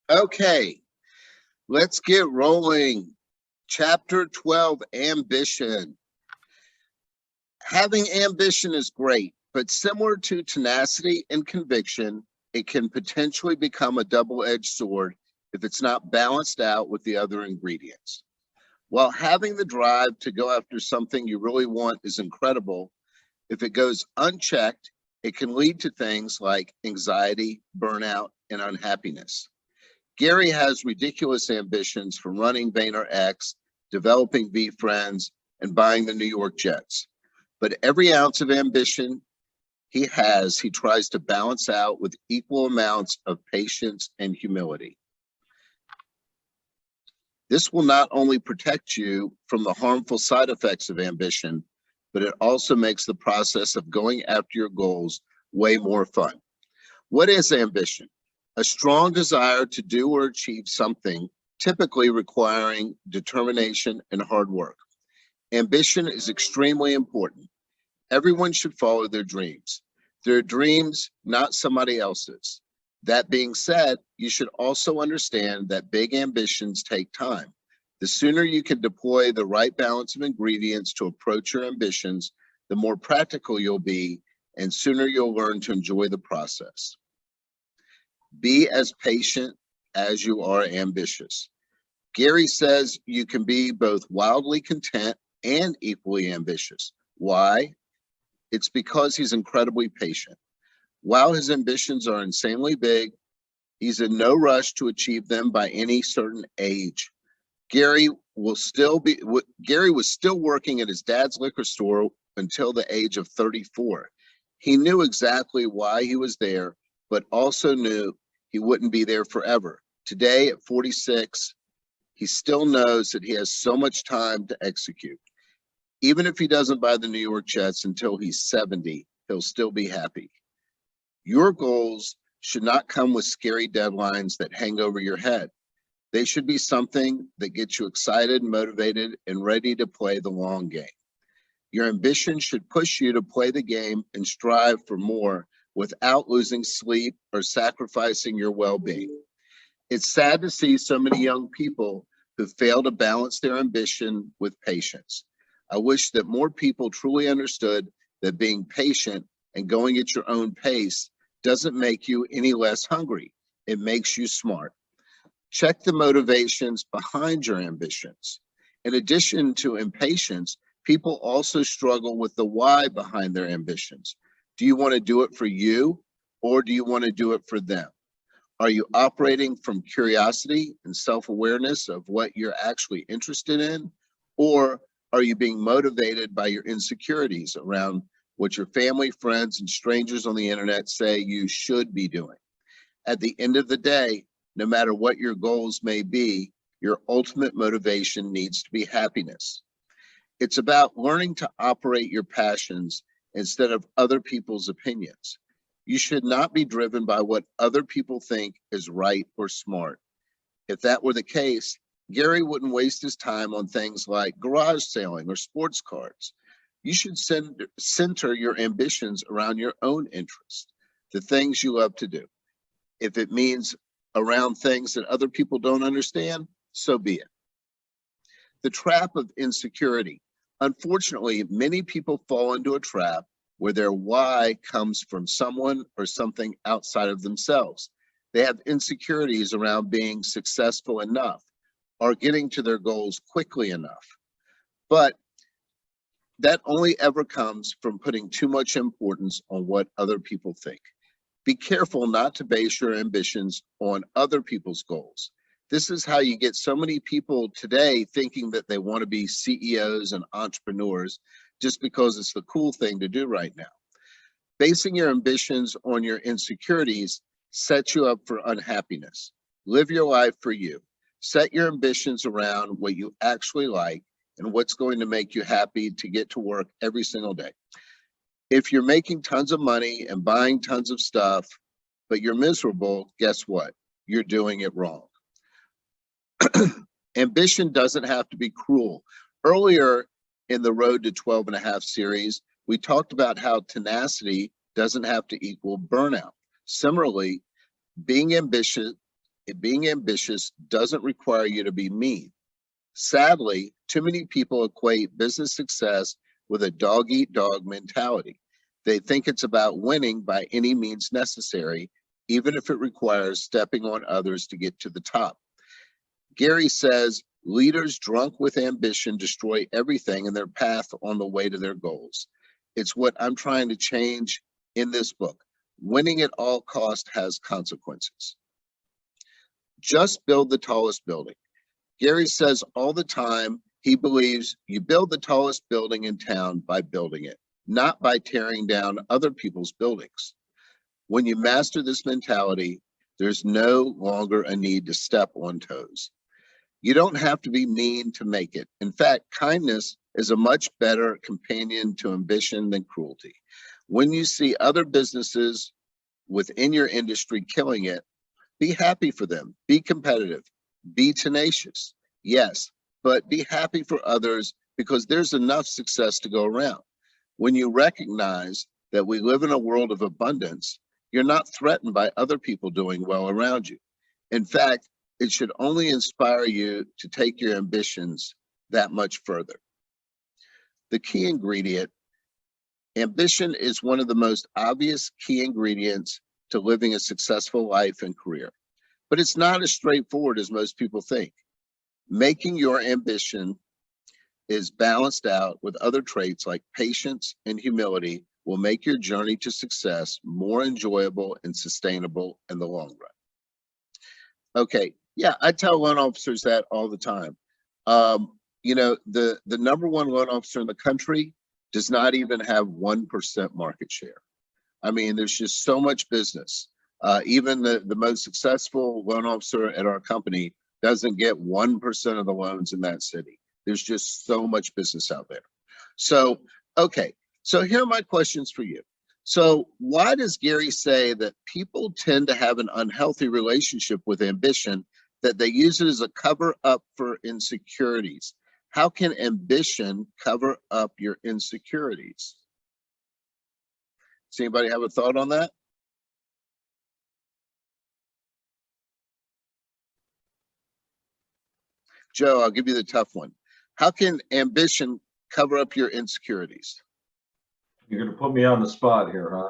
Okay, let's get rolling. Chapter 12, ambition. Having ambition is great, but similar to tenacity and conviction, it can potentially become a double-edged sword if it's not balanced out with the other ingredients. While having the drive to go after something you really want is incredible, if it goes unchecked, it can lead to things like anxiety, burnout, and unhappiness. Gary has ridiculous ambitions for running VaynerX, developing VeeFriends, and buying the New York Jets. But every ounce of ambition he tries to balance out with equal amounts of patience and humility. This will not only protect you from the harmful side effects of ambition, but it also makes the process of going after your goals way more fun. What is ambition? A strong desire to do or achieve something, typically requiring determination and hard work. Ambition is extremely important. Everyone should follow their dreams, not somebody else's. That being said, you should also understand that big ambitions take time. The sooner you can deploy the right balance of ingredients to approach your ambitions, the more practical you'll be, and sooner you'll learn to enjoy the process. Be as patient as you are ambitious. Gary says you can be both wildly content and equally ambitious. Why? It's because he's incredibly patient. While his ambitions are insanely big, he's in no rush to achieve them by any certain age. Gary was still working at his dad's liquor store until the age of 34. He knew exactly why he was there, but also knew he wouldn't be there forever. Today at 46, he still knows that he has so much time to execute. Even if he doesn't buy the New York Jets until he's 70, he'll still be happy. Your goals should not come with scary deadlines that hang over your head. They should be something that gets you excited, motivated, and ready to play the long game. Your ambition should push you to play the game and strive for more without losing sleep or sacrificing your well-being. It's sad to see so many young people who fail to balance their ambition with patience. I wish that more people truly understood that being patient and going at your own pace doesn't make you any less hungry. It makes you smart. Check the motivations behind your ambitions. In addition to impatience, people also struggle with the why behind their ambitions. Do you want to do it for you, or do you want to do it for them? Are you operating from curiosity and self-awareness of what you're actually interested in, or are you being motivated by your insecurities around what your family, friends, and strangers on the internet say you should be doing? At the end of the day, no matter what your goals may be, your ultimate motivation needs to be happiness. It's about learning to operate your passions instead of other people's opinions. You should not be driven by what other people think is right or smart. If that were the case, Gary wouldn't waste his time on things like garage sailing or sports cards. You should center your ambitions around your own interests, the things you love to do. If it means around things that other people don't understand, so be it. The trap of insecurity. Unfortunately, many people fall into a trap where their why comes from someone or something outside of themselves. They have insecurities around being successful enough or getting to their goals quickly enough. But that only ever comes from putting too much importance on what other people think. Be careful not to base your ambitions on other people's goals. This is how you get so many people today thinking that they want to be CEOs and entrepreneurs just because it's the cool thing to do right now. Basing your ambitions on your insecurities sets you up for unhappiness. Live your life for you. Set your ambitions around what you actually like and what's going to make you happy to get to work every single day. If you're making tons of money and buying tons of stuff, but you're miserable, guess what? You're doing it wrong. Ambition doesn't have to be cruel. Earlier in the Road to 12 and a Half series, we talked about how tenacity doesn't have to equal burnout. Similarly, being ambitious being ambitious doesn't require you to be mean. Sadly, too many people equate business success with a dog-eat-dog mentality. They think it's about winning by any means necessary, even if it requires stepping on others to get to the top. Gary says, leaders drunk with ambition destroy everything in their path on the way to their goals. It's what I'm trying to change in this book. Winning at all costs has consequences. Just build the tallest building. Gary says all the time he believes you build the tallest building in town by building it, not by tearing down other people's buildings. When you master this mentality, there's no longer a need to step on toes. You don't have to be mean to make it. In fact, kindness is a much better companion to ambition than cruelty. When you see other businesses within your industry killing it, be happy for them, be competitive, be tenacious, yes, but be happy for others because there's enough success to go around. When you recognize that we live in a world of abundance, you're not threatened by other people doing well around you. In fact, it should only inspire you to take your ambitions that much further. The key ingredient, ambition is one of the most obvious key ingredients to living a successful life and career. But it's not as straightforward as most people think. Making your ambition is balanced out with other traits like patience and humility will make your journey to success more enjoyable and sustainable in the long run. Okay, yeah, I tell loan officers that all the time. You know, the number one loan officer in the country does not even have 1% market share. I mean, there's just so much business. Even the most successful loan officer at our company doesn't get 1% of the loans in that city. There's just so much business out there. So, okay, so here are my questions for you. So why does Gary say that people tend to have an unhealthy relationship with ambition, that they use it as a cover up for insecurities? How can ambition cover up your insecurities? Does anybody have a thought on that? Joe, I'll give you the tough one. How can ambition cover up your insecurities? You're going to put me on the spot here, huh?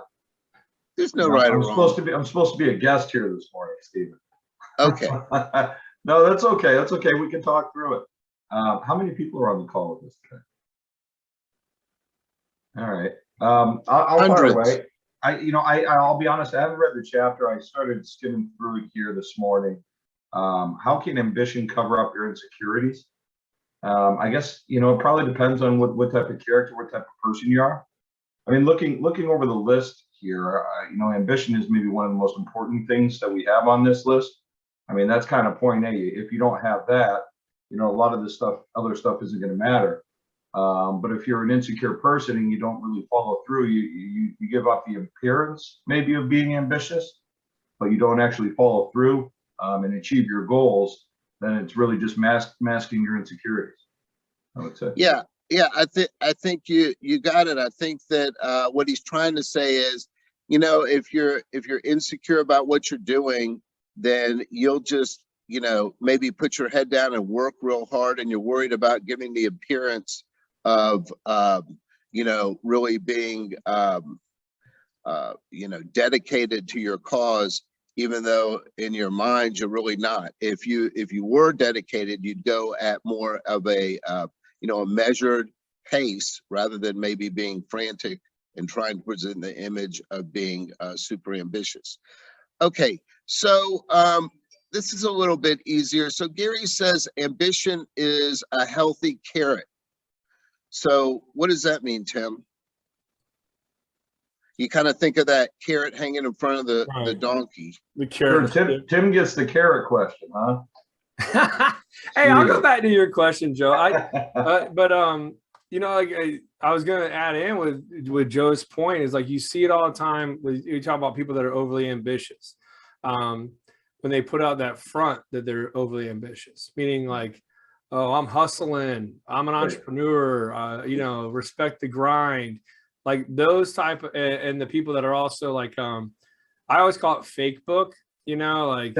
There's no right or wrong. I'm supposed to be a guest here this morning, Stephen. Okay. No, that's okay. That's okay. We can talk through it. How many people are on the call with us today? All right. I'll fire away. I'll be honest. I haven't read the chapter. I started skimming through it here this morning. How can ambition cover up your insecurities? I guess, it probably depends on what type of character, what type of person you are. I mean, looking over the list here, ambition is maybe one of the most important things that we have on this list. I mean, that's kind of point A. If you don't have that, a lot of this stuff, other stuff isn't going to matter. But if you're an insecure person and you don't really follow through, you give off the appearance maybe of being ambitious, but you don't actually follow through and achieve your goals, then it's really just masking your insecurities, I would say. Yeah, I think you got it. I think that what he's trying to say is, if you're insecure about what you're doing, then you'll just, maybe put your head down and work real hard, and you're worried about giving the appearance of, really being, dedicated to your cause, even though in your mind you're really not. If you were dedicated, you'd go at more of a a measured pace rather than maybe being frantic and trying to present the image of being super ambitious. Okay, so this is a little bit easier. So Gary says ambition is a healthy carrot. So what does that mean, Tim? You kind of think of that carrot hanging in front of the donkey. The carrot. Sure, Tim gets the carrot question, huh? Hey, I'll go back to your question, Joe. I was going to add in with Joe's point is, like, you see it all the time when you talk about people that are overly ambitious. When they put out that front that they're overly ambitious, meaning like, oh, I'm hustling, I'm an entrepreneur, respect the grind, like those type of, and the people that are also like, I always call it fake book. you know, like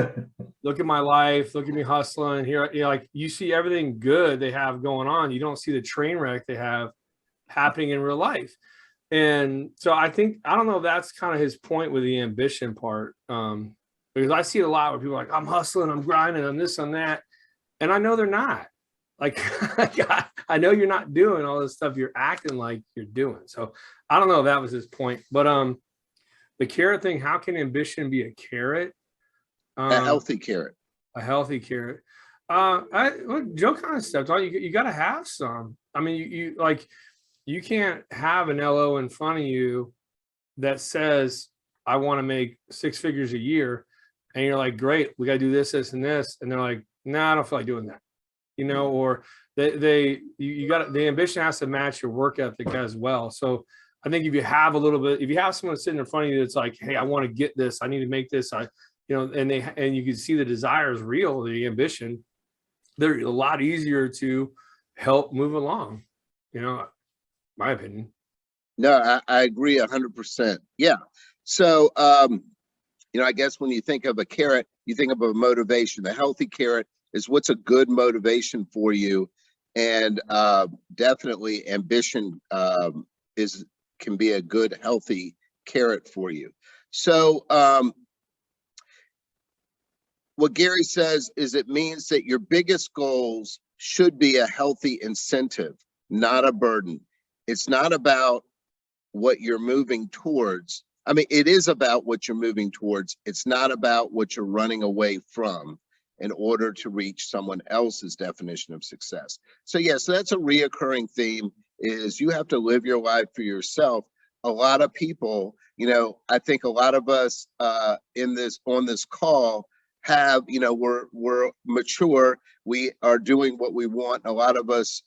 look at my life, look at me hustling here. You know, like you see everything good they have going on. You don't see the train wreck they have happening in real life. And so I think, I don't know if that's kind of his point with the ambition part. Because I see it a lot where people are like, I'm hustling, I'm grinding, I'm this, I'm that. And I know they're not. Like, I know you're not doing all this stuff you're acting like you're doing. So I don't know if that was his point. But the carrot thing, how can ambition be a carrot? A healthy carrot. A healthy carrot. Look, Joe kind of stepped on. You got to have some. I mean, you like, you can't have an LO in front of you that says, I want to make 6 figures a year. And you're like, great, we got to do this, this, and this. And they're like, no, I don't feel like doing that. You know, or you got the ambition has to match your work ethic as well. So I think if you have a little bit, if you have someone sitting in front of you that's like, hey, I want to get this, I need to make this, you know, and you can see the desire is real, the ambition, they're a lot easier to help move along, you know, my opinion. No, I agree 100%. Yeah. So, you know, I guess when you think of a carrot, you think of a motivation. The healthy carrot is what's a good motivation for you. And definitely ambition can be a good, healthy carrot for you. So what Gary says is it means that your biggest goals should be a healthy incentive, not a burden. It's not about what you're moving towards. I mean, it is about what you're moving towards. It's not about what you're running away from in order to reach someone else's definition of success. So yeah, so that's a reoccurring theme, is you have to live your life for yourself. A lot of people, you know, I think a lot of us on this call have, you know, we're mature, we are doing what we want. A lot of us,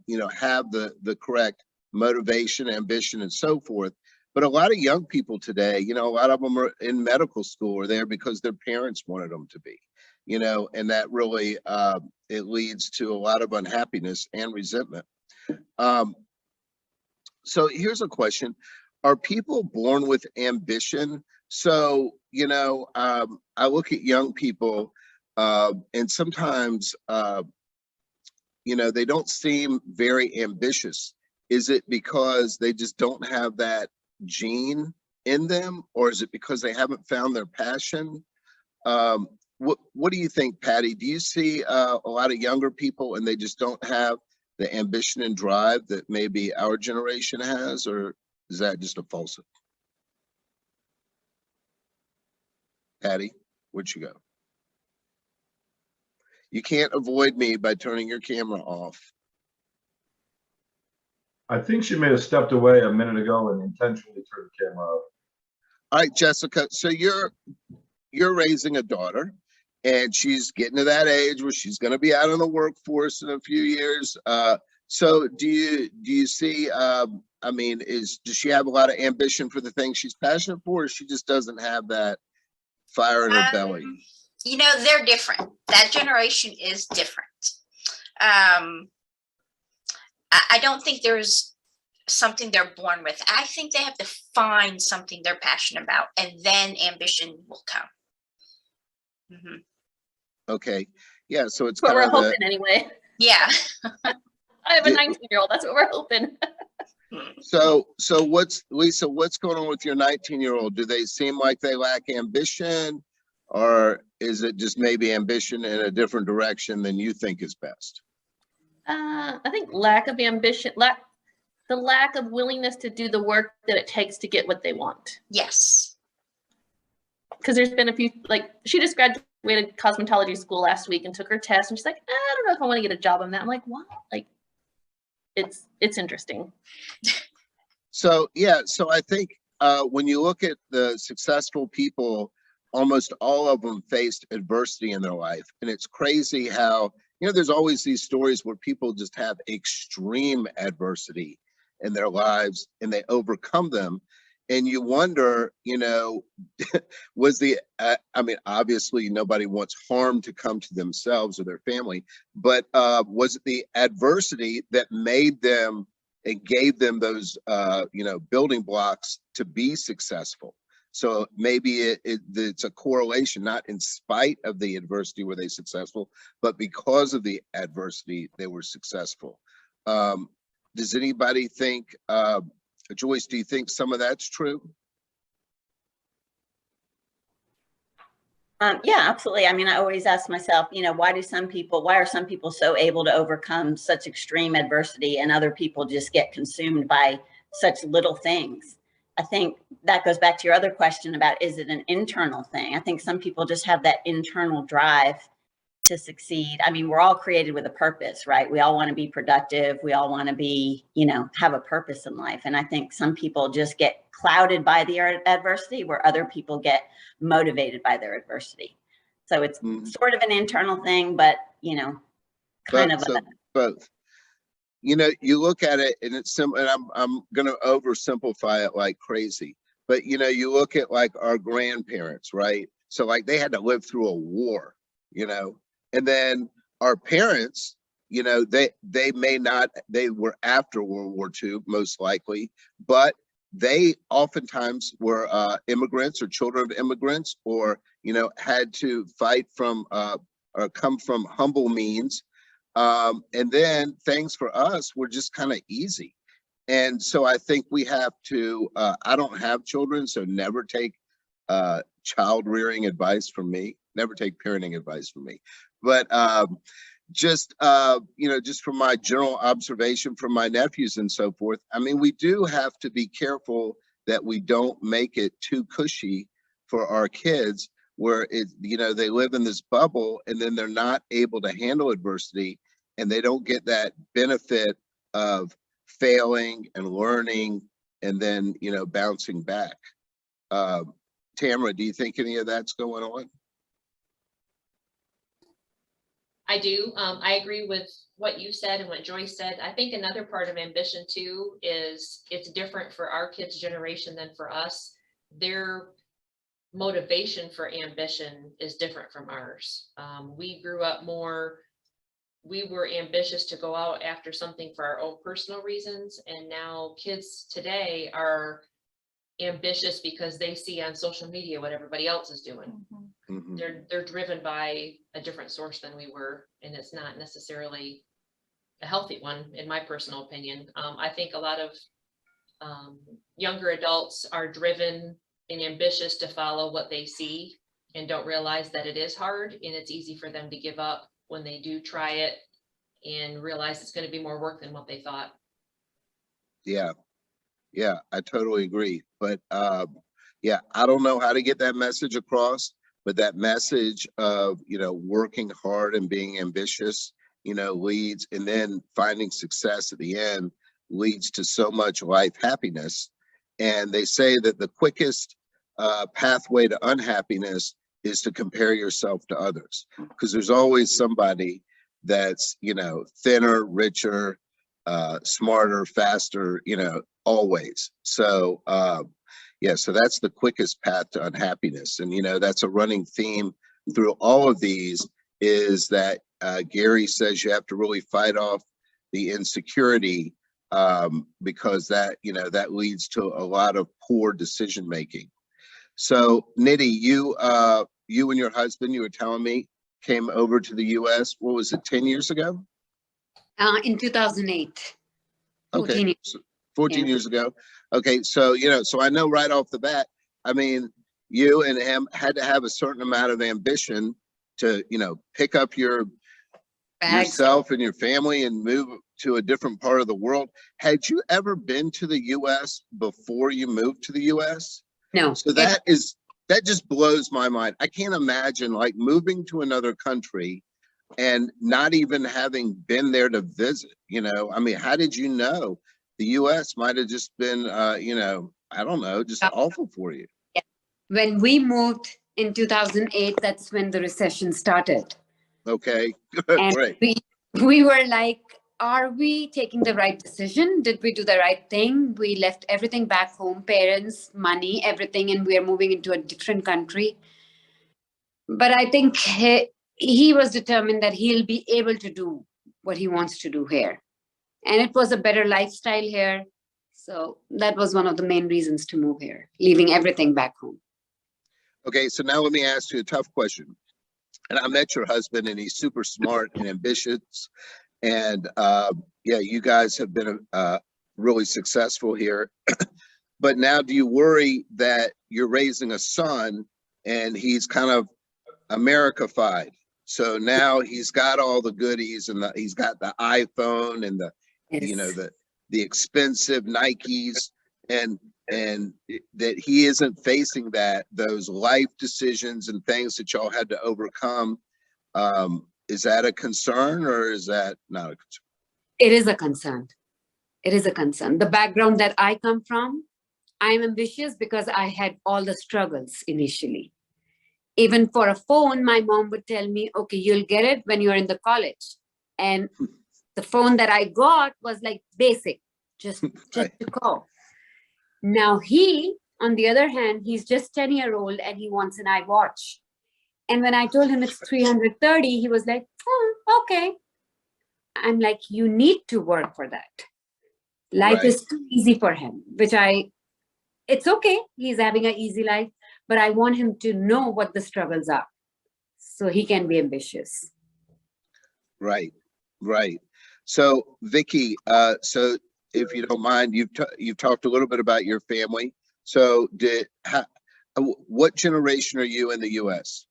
you know, have the correct motivation, ambition, and so forth. But a lot of young people today, you know, a lot of them are in medical school or there because their parents wanted them to be, you know, and that really, it leads to a lot of unhappiness and resentment. So here's a question. Are people born with ambition? So, you know, I look at young people and sometimes, you know, they don't seem very ambitious. Is it because they just don't have that gene in them, or is it because they haven't found their passion? What do you think, Patty? Do you see a lot of younger people and they just don't have the ambition and drive that maybe our generation has, or is that just a falsehood? Patty, where'd you go? You can't avoid me by turning your camera off. I think she may have stepped away a minute ago and intentionally turned the camera off. All right, Jessica, so you're raising a daughter and she's getting to that age where she's going to be out in the workforce in a few years. So do you see, I mean, does she have a lot of ambition for the things she's passionate for, or she just doesn't have that fire in her belly? You know, they're different. That generation is different. I don't think there's something they're born with. I think they have to find something they're passionate about, and then ambition will come. Mm-hmm. Okay. Yeah. So it's what we're hoping anyway. Yeah. I have a 19-year-old. That's what we're hoping. So Lisa, what's going on with your 19-year-old? Do they seem like they lack ambition, or is it just maybe ambition in a different direction than you think is best? I think lack of ambition, the lack of willingness to do the work that it takes to get what they want. Yes. Because there's been a few, like, she just graduated cosmetology school last week and took her test, and she's like, I don't know if I want to get a job on that. I'm like, what? Like, it's interesting. So yeah, so I think when you look at the successful people, almost all of them faced adversity in their life, and it's crazy how, you know, there's always these stories where people just have extreme adversity in their lives and they overcome them. And you wonder, you know, was I mean, obviously nobody wants harm to come to themselves or their family, but was it the adversity that made them and gave them those, you know, building blocks to be successful? So maybe it's a correlation, not in spite of the adversity were they successful, but because of the adversity, they were successful. Does anybody think, Joyce, do you think some of that's true? Yeah, absolutely. I mean, I always ask myself, why are some people so able to overcome such extreme adversity and other people just get consumed by such little things? I think that goes back to your other question about, is it an internal thing? I think some people just have that internal drive to succeed. I mean, we're all created with a purpose, right? We all want to be productive. We all want to be, have a purpose in life. And I think some people just get clouded by the adversity where other people get motivated by their adversity. So it's sort of an internal thing, but, both. You look at it and it's simple, and I'm going to oversimplify it like crazy, but you look at like our grandparents, right? So like they had to live through a war, and then our parents, they may not, they were after World War II, most likely, but they oftentimes were immigrants or children of immigrants, or, had to fight from or come from humble means. And then things for us were just kind of easy. And so I think we have to, I don't have children, so never take child rearing advice from me, never take parenting advice from me. But just from my general observation from my nephews and so forth, I mean, we do have to be careful that we don't make it too cushy for our kids, where they live in this bubble and then they're not able to handle adversity and they don't get that benefit of failing and learning and then, bouncing back. Tamara, do you think any of that's going on? I do. I agree with what you said and what Joyce said. I think another part of ambition too is it's different for our kids' generation than for us. Their motivation for ambition is different from ours. We grew up we were ambitious to go out after something for our own personal reasons. And now kids today are ambitious because they see on social media what everybody else is doing. Mm-hmm. They're driven by a different source than we were, and it's not necessarily a healthy one, in my personal opinion. I think a lot of younger adults are driven and ambitious to follow what they see and don't realize that it is hard and it's easy for them to give up when they do try it and realize it's going to be more work than what they thought. Yeah, I totally agree. But I don't know how to get that message across, but that message of, working hard and being ambitious, leads, and then finding success at the end leads to so much life happiness. And they say that the quickest pathway to unhappiness is to compare yourself to others, because there's always somebody that's, thinner, richer, smarter, faster, always. So, so that's the quickest path to unhappiness. And, that's a running theme through all of these, is that Gary says you have to really fight off the insecurity, because that, that leads to a lot of poor decision making. So Nidhi, you and your husband, you were telling me, came over to the US, what was it, 10 years ago? In 2008. Okay, 14 years ago. Okay, so, so I know right off the bat, I mean, you and him had to have a certain amount of ambition to, pick up yourself and your family and move to a different part of the world. Had you ever been to the US before you moved to the US? No. So that just blows my mind. I can't imagine like moving to another country and not even having been there to visit, I mean, how did you know? The US might have just been, I don't know, just awful for you. When we moved in 2008, that's when the recession started. Okay, And great. we were like, are we taking the right decision? Did we do the right thing? We left everything back home, parents, money, everything, and we are moving into a different country. But I think he was determined that he'll be able to do what he wants to do here. And it was a better lifestyle here, So that was one of the main reasons to move here, leaving everything back home. Okay, so now let me ask you a tough question. And I met your husband, and he's super smart and ambitious. And yeah, you guys have been really successful here. But now, do you worry that you're raising a son and he's kind of America-fied? So now he's got all the goodies, and he's got the iPhone and the, you know, Yes. the expensive Nikes, and that he isn't facing those life decisions and things that y'all had to overcome. Is that a concern, or is that not a concern? It is a concern. It is a concern. The background that I come from, I'm ambitious because I had all the struggles initially. Even for a phone, my mom would tell me, okay, you'll get it when you're in the college. And the phone that I got was like basic, just Right. to call. Now he, on the other hand, he's just 10-year-old and he wants an iWatch. And when I told him it's 330, he was like, oh, okay. I'm like, you need to work for that. Life Right. is too easy for him, it's okay. He's having an easy life, but I want him to know what the struggles are so he can be ambitious. Right, right. So Vicky, so if you don't mind, you've talked a little bit about your family. So what generation are you in the US?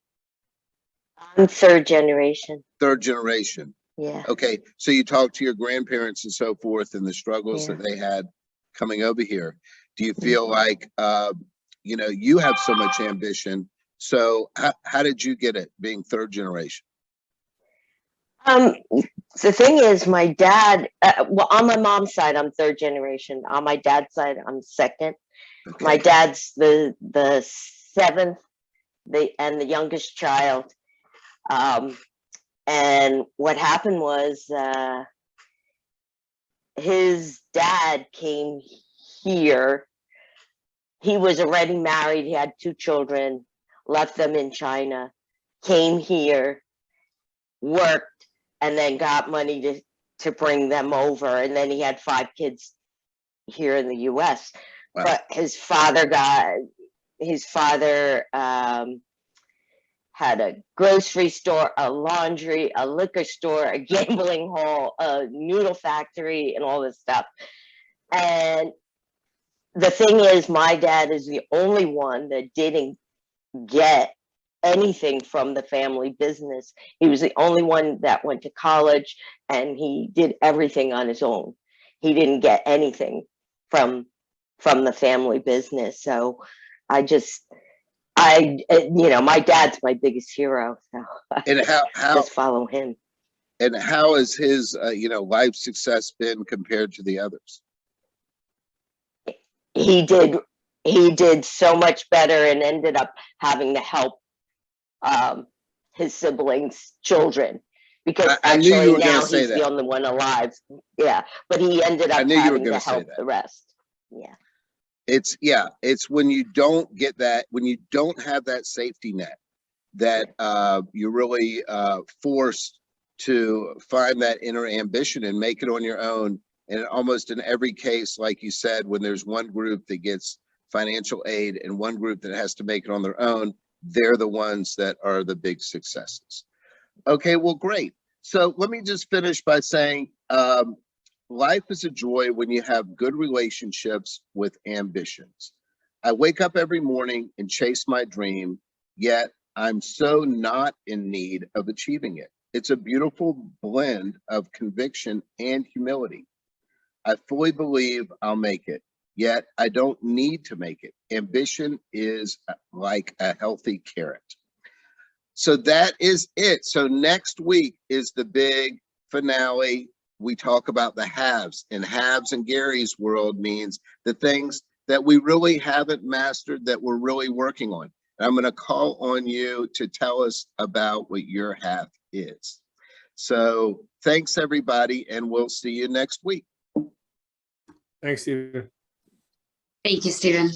I'm third generation. Third generation. Yeah. Okay, so you talked to your grandparents and so forth and the struggles Yeah. that they had coming over here. Do you feel like, you know, you have so much ambition? So how did you get it being third generation? The thing is, my dad, well, on my mom's side, I'm third generation. On my dad's side, I'm second. Okay. My dad's the seventh, and the youngest child. And what happened was, his dad came here. He was already married. He had 2 children, left them in China, came here, worked, and then got money to bring them over. And then he had 5 kids here in the US. Wow. But his father had a grocery store, a laundry, a liquor store, a gambling hall, a noodle factory, and all this stuff. And the thing is, my dad is the only one that didn't get anything from the family business. He was the only one that went to college, and he did everything on his own. He didn't get anything from the family business. So you know, my dad's my biggest hero. So And how just follow him. and how has his you know, life success been compared to the others? He did so much better, and ended up having to help his siblings' children, because I knew you actually were gonna now say he's that. the only one alive. Yeah, but he ended I up knew you were having to gonna say help that. the rest. Yeah. It's when you don't get that, when you don't have that safety net, that you're really forced to find that inner ambition and make it on your own. And almost in every case, like you said, when there's one group that gets financial aid and one group that has to make it on their own, they're the ones that are the big successes. Okay, well, great. So let me just finish by saying, life is a joy when you have good relationships with ambitions. I wake up every morning and chase my dream, yet I'm so not in need of achieving it. It's a beautiful blend of conviction and humility. I fully believe I'll make it, yet I don't need to make it. Ambition is like a healthy carrot. So that is it. So next week is the big finale. We talk about the haves, and haves in Gary's world means the things that we really haven't mastered that we're really working on. And I'm going to call on you to tell us about what your have is. So thanks everybody, and we'll see you next week. Thanks, Stephen. Thank you, Stephen.